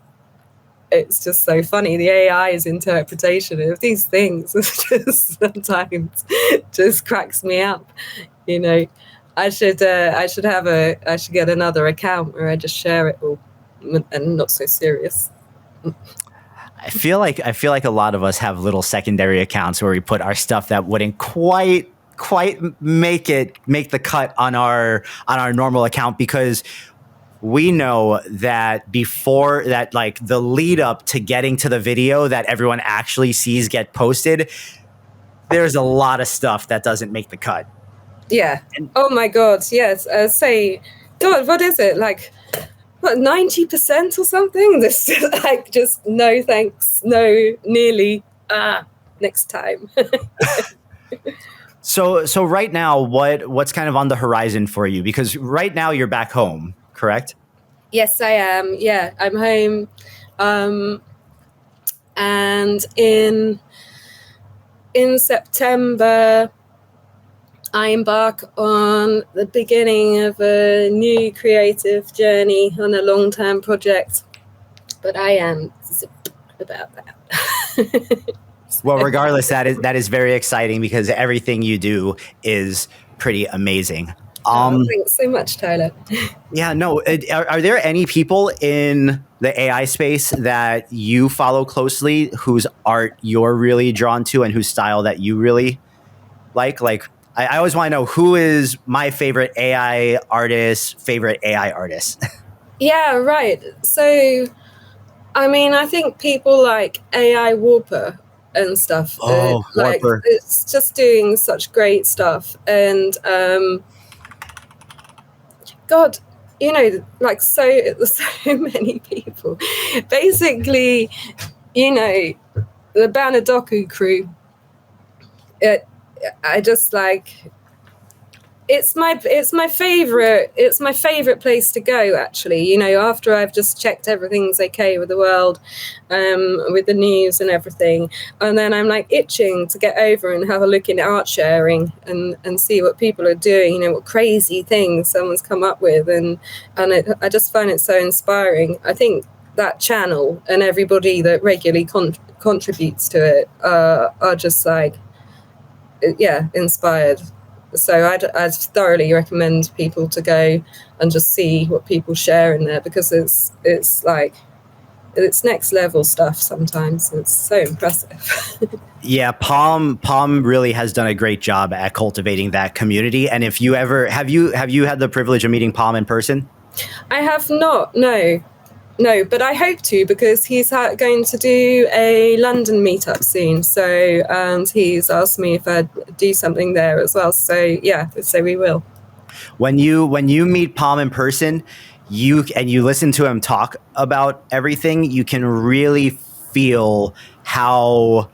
Speaker 2: It's just so funny. The AI's interpretation of these things just sometimes just cracks me up, I should get another account where I just share it all, and not so serious.
Speaker 1: I feel like a lot of us have little secondary accounts where we put our stuff that wouldn't quite make the cut on our normal account, because we know that before that, like the lead up to getting to the video that everyone actually sees get posted, there's a lot of stuff that doesn't make the cut.
Speaker 2: Yeah. Oh my God. Yes. Say, God, what is it? Like, what, 90% or something? This like just no thanks, no, nearly. Next time.
Speaker 1: So right now, what's kind of on the horizon for you? Because right now you're back home, correct?
Speaker 2: Yes, I am. Yeah, I'm home. And in September, I embark on the beginning of a new creative journey on a long-term project. But I am about that.
Speaker 1: Well, regardless, that is very exciting, because everything you do is pretty amazing.
Speaker 2: Thanks so much, Tyler.
Speaker 1: Yeah, no. Are there any people in the AI space that you follow closely, whose art you're really drawn to and whose style that you really like? Like, I always want to know, who is my favorite AI artist,
Speaker 2: Yeah, right. So, I mean, I think people like AI Warper and stuff.
Speaker 1: Oh,
Speaker 2: like,
Speaker 1: Warper.
Speaker 2: it's just doing such great stuff. And, God, you know, like so many people. Basically, you know, the Banadoku crew. I just like. It's my favorite place to go, actually. You know, after I've just checked everything's okay with the world, with the news and everything, and then I'm like itching to get over and have a look in art sharing and see what people are doing. You know, what crazy things someone's come up with, and I just find it so inspiring. I think that channel and everybody that regularly contributes to it are just like, yeah, inspired. So I'd thoroughly recommend people to go and just see what people share in there, because it's like, it's next level stuff sometimes. It's so impressive.
Speaker 1: Yeah, Palm really has done a great job at cultivating that community. And if you ever have you had the privilege of meeting Palm in person?
Speaker 2: I have not, no, but I hope to, because he's going to do a London meetup soon. So, and he's asked me if I'd do something there as well. So yeah, so we will.
Speaker 1: When you meet Palm in person, you listen to him talk about everything, you can really feel how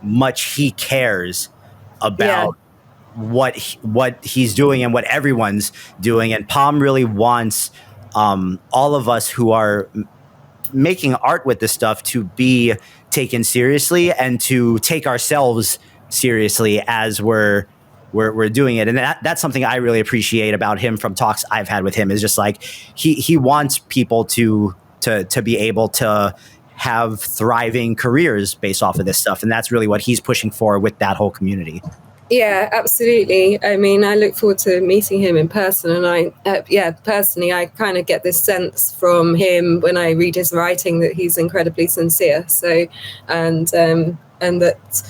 Speaker 1: much he cares about what he's doing and what everyone's doing. And Palm really wants all of us who are making art with this stuff to be taken seriously and to take ourselves seriously as we're doing it. And that's something I really appreciate about him from talks I've had with him, is just like he wants people to be able to have thriving careers based off of this stuff. And that's really what he's pushing for with that whole community.
Speaker 2: Yeah, absolutely. I mean, I look forward to meeting him in person, and personally, I kind of get this sense from him when I read his writing that he's incredibly sincere. So, and that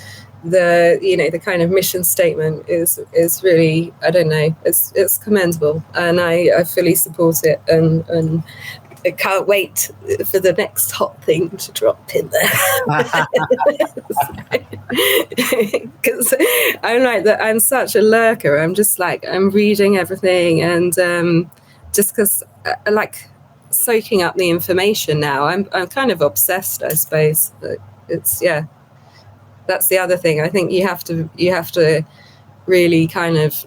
Speaker 2: the kind of mission statement is really, I don't know, it's commendable, and I fully support it, and I can't wait for the next hot thing to drop in there. Because I'm like that. I'm such a lurker. I'm just like, I'm reading everything, and just because I like soaking up the information now. I'm kind of obsessed, I suppose. But it's, yeah, that's the other thing. I think you have to really kind of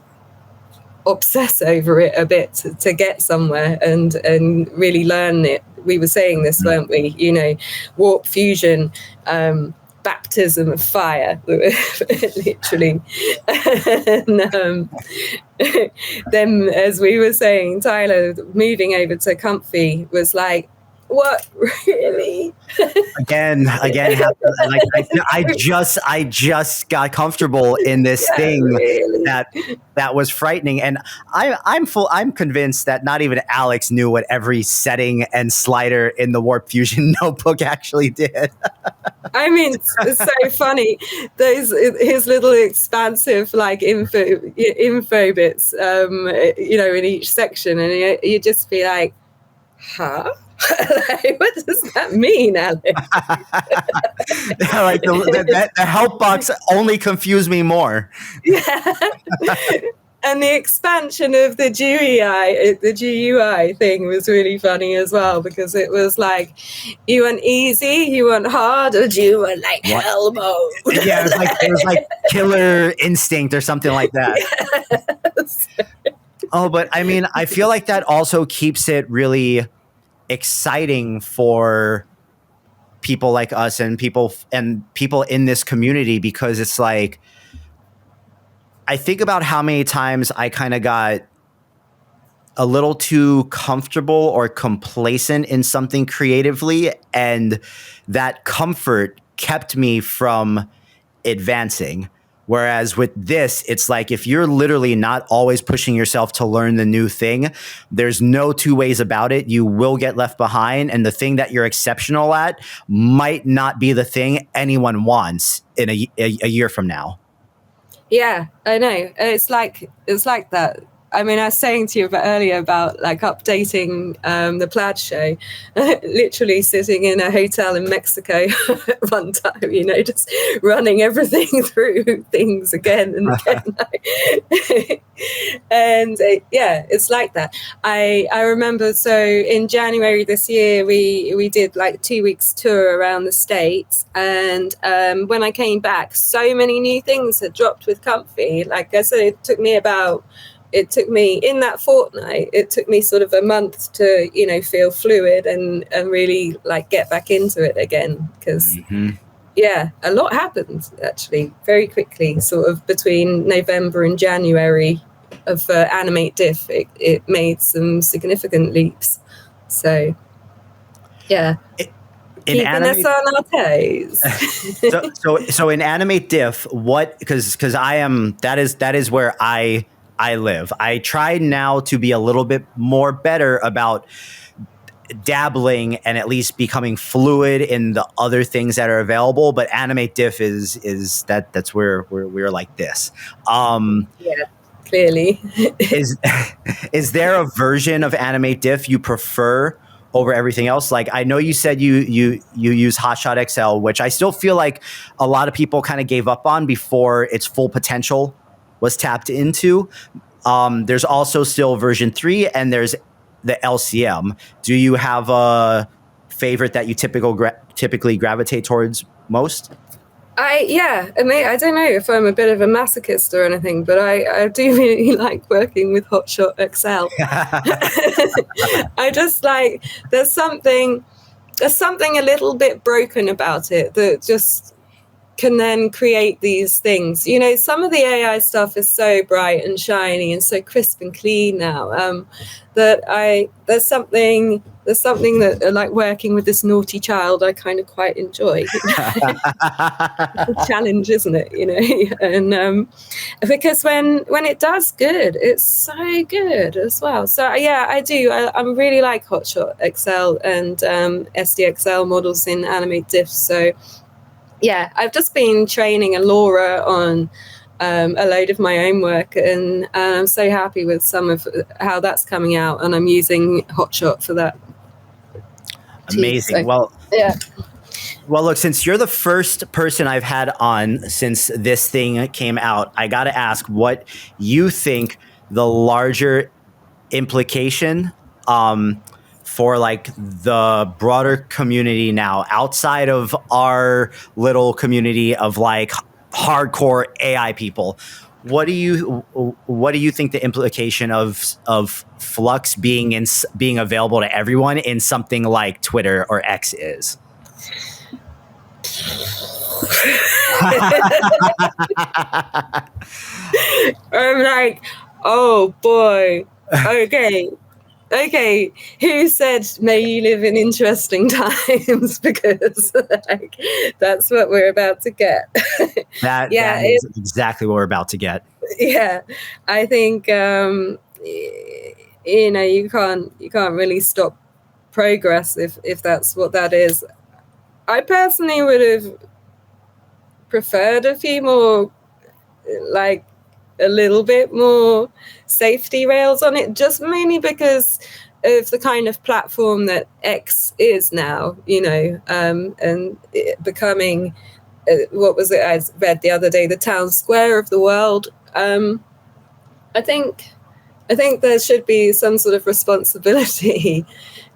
Speaker 2: obsess over it a bit to get somewhere and really learn it. We were saying this, weren't we? You know, warp fusion, baptism of fire, literally. And then, as we were saying, Tyler moving over to Comfy was like, what, really?
Speaker 1: Again, like I just got comfortable in this thing
Speaker 2: really?
Speaker 1: that was frightening, and I'm convinced that not even Alex knew what every setting and slider in the Warp Fusion notebook actually did.
Speaker 2: I mean, it's so funny. His little expansive like info bits, in each section, and you just be like, huh? Like, what does that mean, Alex?
Speaker 1: Like the help box only confused me more.
Speaker 2: Yeah. And the expansion of the GUI thing was really funny as well, because it was like, you want easy, you want hard, or do you want like hell mode?
Speaker 1: Yeah, it was like Killer Instinct or something like that.
Speaker 2: Yes.
Speaker 1: Oh, but I mean, I feel like that also keeps it really exciting for people like us and people in this community, because it's like, I think about how many times I kind of got a little too comfortable or complacent in something creatively, and that comfort kept me from advancing. Whereas with this, it's like, if you're literally not always pushing yourself to learn the new thing, there's no two ways about it. You will get left behind, and the thing that you're exceptional at might not be the thing anyone wants in a year from now.
Speaker 2: Yeah, I know. It's like that. I mean, I was saying to you earlier about like updating the Plaid show, literally sitting in a hotel in Mexico one time, just running everything through things again and again. And it's like that. I remember, so in January this year, we did like 2 weeks tour around the States. And when I came back, so many new things had dropped with Comfy. Like I said, it took me in that fortnight, it took me sort of a month to, feel fluid and really like get back into it again. Because, a lot happened actually very quickly, sort of between November and January of Animate Diff. It made some significant leaps. So, yeah. Keeping us on our toes.
Speaker 1: so in Animate Diff, what, because that is where I live. I try now to be a little bit more better about dabbling and at least becoming fluid in the other things that are available. But Animate Diff is that's where we're like this.
Speaker 2: Yeah, clearly.
Speaker 1: Is there a version of Animate Diff you prefer over everything else? Like, I know you said you use Hotshot XL, which I still feel like a lot of people kind of gave up on before its full potential was tapped into. There's also still version 3, and there's the LCM. Do you have a favorite that you typically gravitate towards most?
Speaker 2: I mean, I don't know if I'm a bit of a masochist or anything, but I do really like working with Hotshot XL. I just like, there's something a little bit broken about it that just can then create these things. Some of the AI stuff is so bright and shiny and so crisp and clean now, that there's something that, like, working with this naughty child, I kind of quite enjoy. It's a challenge, isn't it? And because when it does good, it's so good as well. So yeah, I do. I really like Hotshot XL and SDXL models in Animate Diff. So yeah, I've just been training Alora on a load of my own work, and I'm so happy with some of how that's coming out, and I'm using Hotshot for that.
Speaker 1: Amazing.
Speaker 2: So,
Speaker 1: well,
Speaker 2: yeah.
Speaker 1: Well, look, since you're the first person I've had on since this thing came out, I got to ask what you think the larger implication for like the broader community now, outside of our little community of like hardcore AI people. What do you think the implication of Flux being available to everyone in something like Twitter or X is?
Speaker 2: I'm like, oh boy, okay. Okay, who said may you live in interesting times? Because like, that's what we're about to get.
Speaker 1: That
Speaker 2: Yeah,
Speaker 1: is exactly what we're about to get.
Speaker 2: yeah, I think you can't really stop progress if that's what that is. I personally would have preferred a few more, like a little bit more safety rails on it, just mainly because of the kind of platform that X is now, and it becoming what was it I read the other day, the town square of the world. I think there should be some sort of responsibility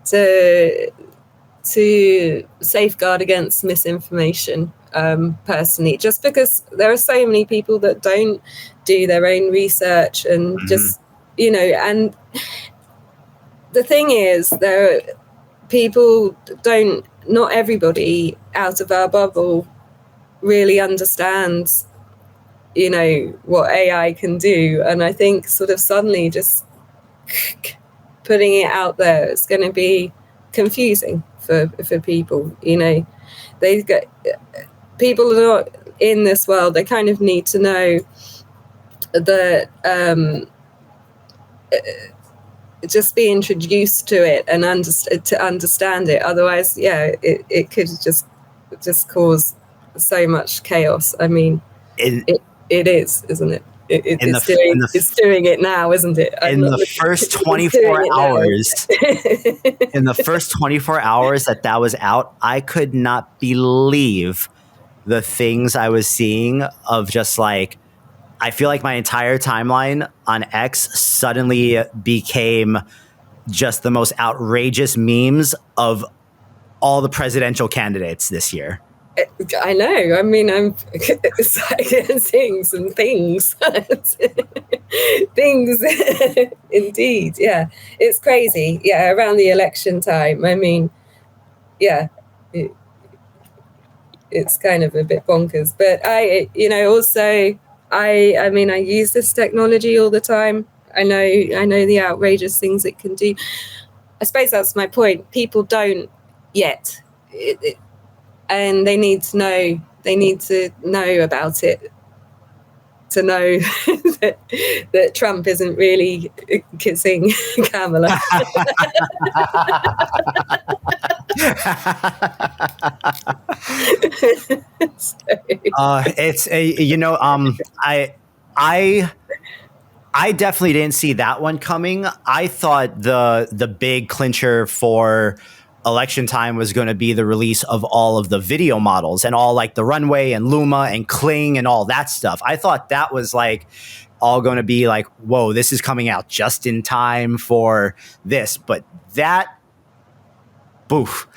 Speaker 2: to safeguard against misinformation. Personally, just because there are so many people that don't do their own research and just and the thing is, not everybody out of our bubble really understands what AI can do, and I think sort of suddenly just putting it out there is going to be confusing for people. They get people are not in this world. They kind of need to know that just be introduced to it and to understand it. Otherwise, it could just cause so much chaos. I mean, it is, isn't it? It's doing it now, isn't it?
Speaker 1: In the first 24 hours, in the first 24 hours that was out, I could not believe the things I was seeing of just like, I feel like my entire timeline on X suddenly became just the most outrageous memes of all the presidential candidates this year.
Speaker 2: I know. I mean, I'm seeing some things. Things, indeed. Yeah, it's crazy. Yeah, around the election time. I mean, yeah, it's kind of a bit bonkers. But I use this technology all the time. I know the outrageous things it can do. I suppose that's my point. People don't yet. And they need to know. They need to know about it to know that Trump isn't really kissing Kamala.
Speaker 1: I definitely didn't see that one coming. I thought the big clincher for election time was going to be the release of all of the video models and all like the runway and Luma and Kling and all that stuff. I thought that was like all going to be like, whoa, this is coming out just in time for this. But that, boof.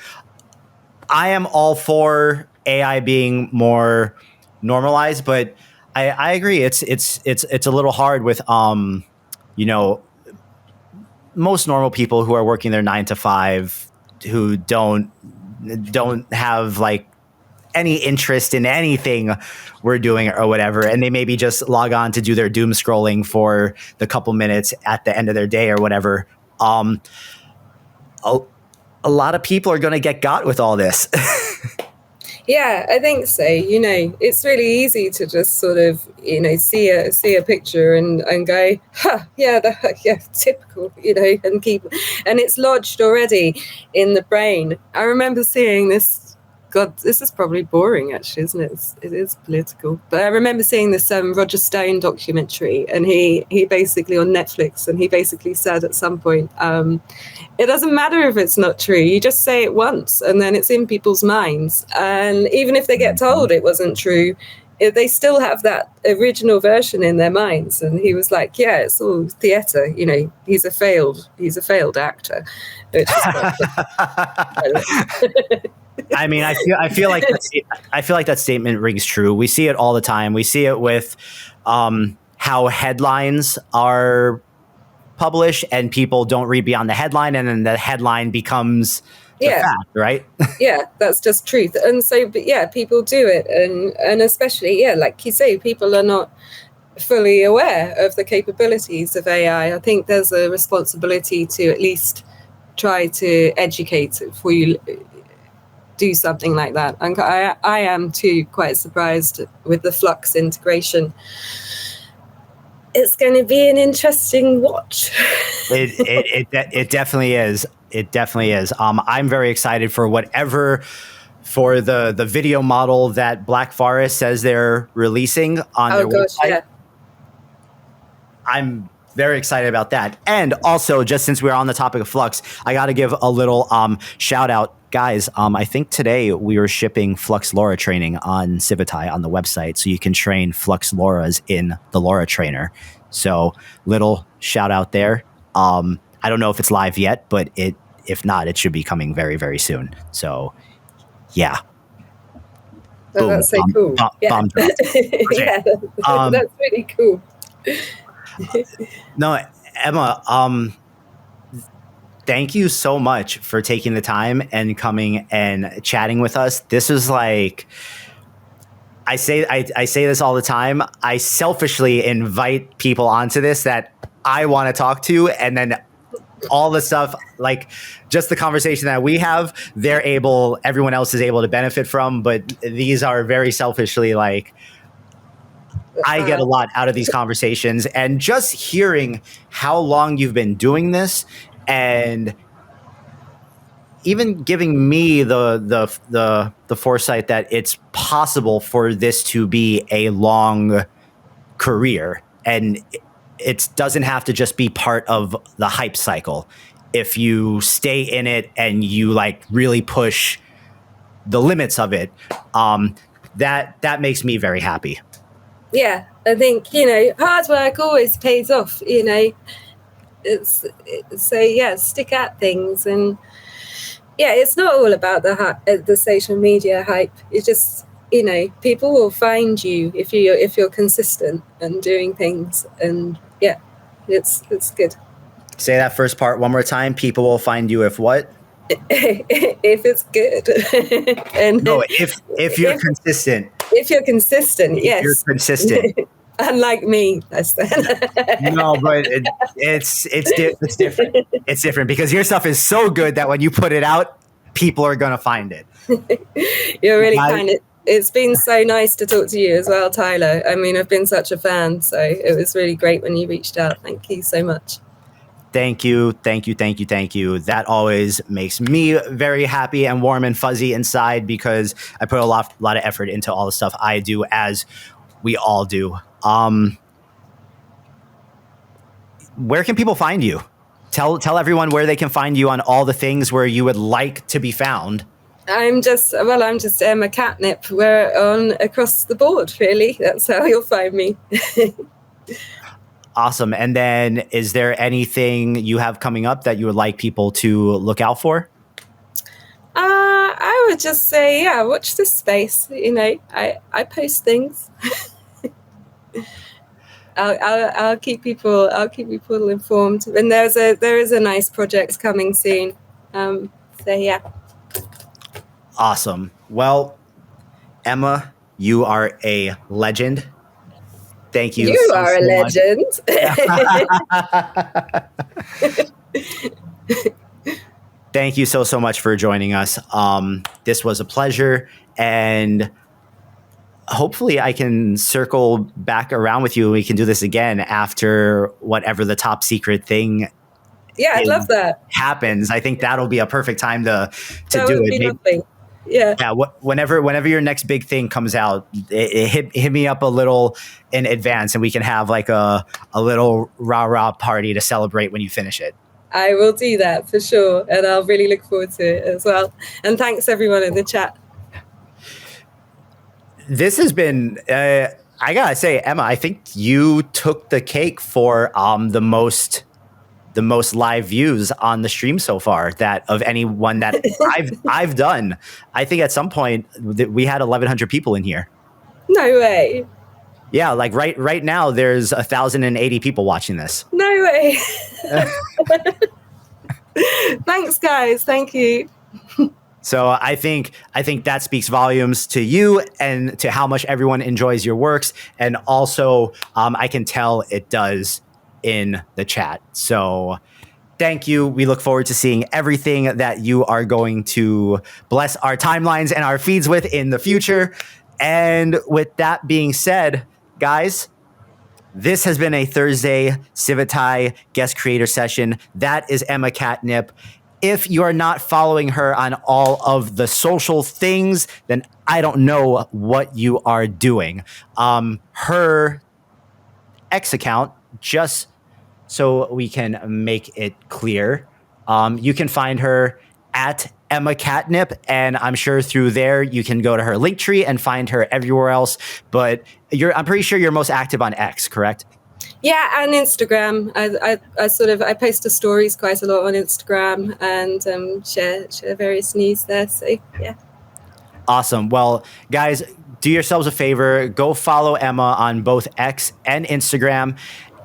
Speaker 1: I am all for AI being more normalized, but I agree. It's a little hard with most normal people who are working their 9 to 5 who don't have like any interest in anything we're doing or whatever, and they maybe just log on to do their doom scrolling for the couple minutes at the end of their day or whatever. A lot of people are going to get got with all this.
Speaker 2: Yeah, I think so. It's really easy to just sort of, see a picture and go, typical, and it's lodged already in the brain. I remember seeing this. God, this is probably boring, actually, isn't it? It is political. But I remember seeing this Roger Stone documentary, and he basically on Netflix, and he basically said at some point, it doesn't matter if it's not true. You just say it once, and then it's in people's minds. And even if they get told it wasn't true, they still have that original version in their minds. And he was like, yeah, it's all theater. He's a failed actor. Which is
Speaker 1: I mean, I feel like that statement rings true. We see it all the time. We see it with how headlines are published and people don't read beyond the headline, and then the headline becomes the fact, right?
Speaker 2: Yeah, that's just truth. And so, but yeah, people do it, and especially, like you say, people are not fully aware of the capabilities of AI. I think there's a responsibility to at least try to educate before you do something like that. And I am too quite surprised with the Flux integration. It's going to be an interesting watch.
Speaker 1: It definitely is. It definitely is. I'm very excited for the video model that Black Forest says they're releasing on their website.
Speaker 2: Yeah.
Speaker 1: I'm very excited about that. And also, just since we're on the topic of Flux, I got to give a little shout out. Guys, I think today we were shipping Flux LoRa training on Civitai on the website, so you can train Flux LoRas in the LoRa trainer. So little shout out there. I don't know if it's live yet, but if not, it should be coming very, very soon. So yeah.
Speaker 2: Oh, that's so cool. Yeah, yeah, that's really cool.
Speaker 1: No, Emma, thank you so much for taking the time and coming and chatting with us. This is like, I say this all the time. I selfishly invite people onto this that I want to talk to, and then all the stuff, like just the conversation that we have, everyone else is able to benefit from. But these are very selfishly, like, I get a lot out of these conversations, and just hearing how long you've been doing this, and even giving me the foresight that it's possible for this to be a long career, and it doesn't have to just be part of the hype cycle. If you stay in it and you like really push the limits of it, that makes me very happy.
Speaker 2: Yeah, I think, hard work always pays off, so yeah, stick at things. And yeah, it's not all about the social media hype. It's just, people will find you if you're consistent and doing things. And yeah, it's good.
Speaker 1: Say that first part one more time. People will find you if what?
Speaker 2: If it's good. And
Speaker 1: no, if you're consistent.
Speaker 2: If you're consistent, yes.
Speaker 1: You're consistent.
Speaker 2: Unlike me, that's
Speaker 1: No, but it's different. It's different because your stuff is so good that when you put it out, people are gonna find it.
Speaker 2: You're really kind. It's been so nice to talk to you as well, Tyler. I mean, I've been such a fan, so it was really great when you reached out. Thank you so much.
Speaker 1: Thank you. That always makes me very happy and warm and fuzzy inside, because I put a lot of effort into all the stuff I do, as we all do. Where can people find you? Tell everyone where they can find you on all the things where you would like to be found.
Speaker 2: I'm just Emma Catnip. We're on across the board, really. That's how you'll find me.
Speaker 1: Awesome. And then is there anything you have coming up that you would like people to look out for?
Speaker 2: I would just say, yeah, watch this space. I post things. I'll keep people informed. And there is a nice project coming soon. So yeah.
Speaker 1: Awesome. Well, Emma, you are a legend. Thank you.
Speaker 2: You are a legend.
Speaker 1: Thank you so much for joining us. This was a pleasure, and hopefully I can circle back around with you and we can do this again after whatever the top secret thing.
Speaker 2: Yeah, I'd love that.
Speaker 1: Happens. I think that'll be a perfect time to
Speaker 2: that
Speaker 1: do
Speaker 2: would
Speaker 1: it.
Speaker 2: Be lovely. Yeah.
Speaker 1: Whenever your next big thing comes out, hit me up a little in advance, and we can have like a little rah party to celebrate when you finish it. I
Speaker 2: will do that for sure, and I'll really look forward to it as well. And thanks everyone in the chat. This has been, I gotta say, Emma, I think you took the cake for the most live views on the stream so far, that of anyone that I've done. I think at some point we had 1,100 people in here. No way. Yeah, like right now there's 1,080 people watching this. No way. Thanks, guys. Thank you.
Speaker 1: So I think that speaks volumes to you and to how much everyone enjoys your works, and also I can tell it does in the chat. So thank you. We look forward to seeing everything that you are going to bless our timelines and our feeds with in the future. And with that being said, guys, this has been a Thursday Civitai guest creator session. That is Emma Catnip. If you are not following her on all of the social things, then I don't know what you are doing. Her X account, just so we can make it clear, you can find her at Emma Catnip, and I'm sure through there you can go to her link tree and find her everywhere else. But I'm pretty sure you're most active on X, correct?
Speaker 2: Yeah, and Instagram. I post the stories quite a lot on Instagram and share various news there. So yeah.
Speaker 1: Awesome. Well, guys, do yourselves a favor. Go follow Emma on both X and Instagram.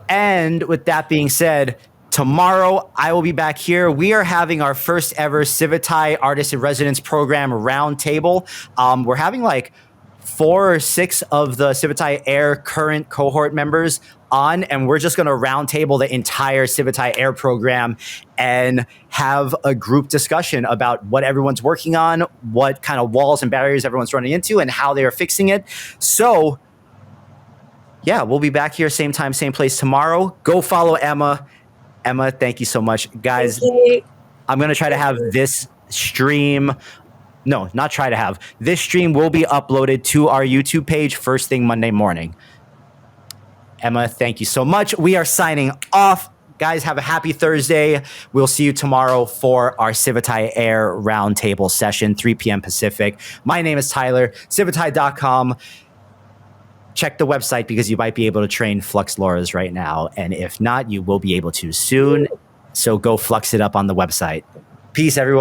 Speaker 1: And with that being said, tomorrow I will be back here. We are having our first ever Civitai Artist in Residence program roundtable. We're having like 4 or 6 of the Civitai Air current cohort members on, and we're just going to roundtable the entire Civitai Air program and have a group discussion about what everyone's working on, what kind of walls and barriers everyone's running into, and how they are fixing it. So yeah, we'll be back here same time, same place tomorrow. Go follow Emma. Emma, thank you so much. Guys, I'm going to try to have this stream. No, not try to have. This stream will be uploaded to our YouTube page first thing Monday morning. Emma, thank you so much. We are signing off. Guys, have a happy Thursday. We'll see you tomorrow for our Civitai Air Roundtable session, 3 p.m. Pacific. My name is Tyler, civitai.com. Check the website because you might be able to train Flux Lauras right now. And if not, you will be able to soon. So go flux it up on the website. Peace, everyone.